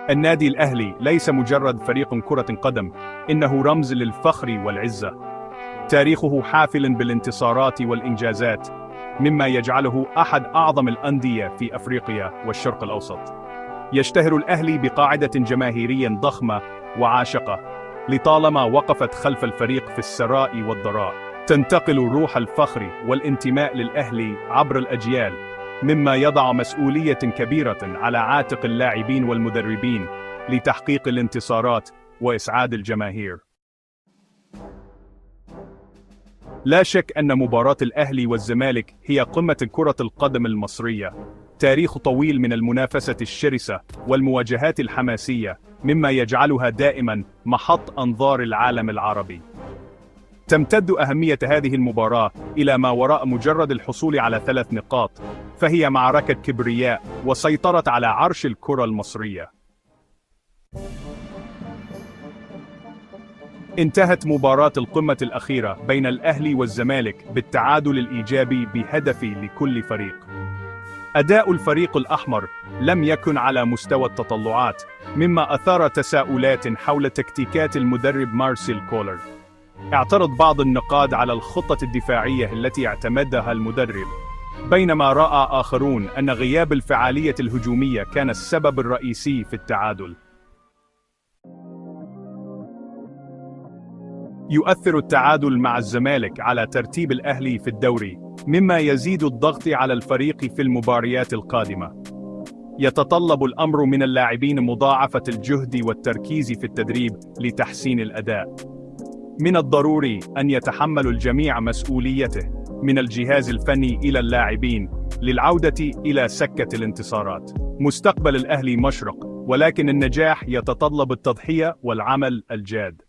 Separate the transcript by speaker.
Speaker 1: النادي الأهلي ليس مجرد فريق كرة قدم، إنه رمز للفخر والعزة. تاريخه حافل بالانتصارات والإنجازات، مما يجعله أحد أعظم الأندية في أفريقيا والشرق الأوسط. يشتهر الأهلي بقاعدة جماهيرية ضخمة وعاشقة، لطالما وقفت خلف الفريق في السراء والضراء. تنتقل روح الفخر والانتماء للأهلي عبر الأجيال، مما يضع مسؤولية كبيرة على عاتق اللاعبين والمدربين لتحقيق الانتصارات وإسعاد الجماهير. لا شك أن مباراة الأهلي والزمالك هي قمة كرة القدم المصرية. تاريخ طويل من المنافسة الشرسة والمواجهات الحماسية، مما يجعلها دائما محط أنظار العالم العربي. تمتد أهمية هذه المباراة إلى ما وراء مجرد الحصول على 3 نقاط، فهي معركة كبرياء وسيطرة على عرش الكرة المصرية. انتهت مباراة القمة الأخيرة بين الأهلي والزمالك بالتعادل الإيجابي بهدف لكل فريق. أداء الفريق الأحمر لم يكن على مستوى التطلعات، مما أثار تساؤلات حول تكتيكات المدرب مارسيل كولر. اعترض بعض النقاد على الخطة الدفاعية التي اعتمدها المدرب، بينما رأى آخرون أن غياب الفعالية الهجومية كان السبب الرئيسي في التعادل. يؤثر التعادل مع الزمالك على ترتيب الأهلي في الدوري، مما يزيد الضغط على الفريق في المباريات القادمة. يتطلب الأمر من اللاعبين مضاعفة الجهد والتركيز في التدريب لتحسين الأداء. من الضروري أن يتحمل الجميع مسؤوليته، من الجهاز الفني إلى اللاعبين، للعودة إلى سكة الانتصارات. مستقبل الأهلي مشرق، ولكن النجاح يتطلب التضحية والعمل الجاد.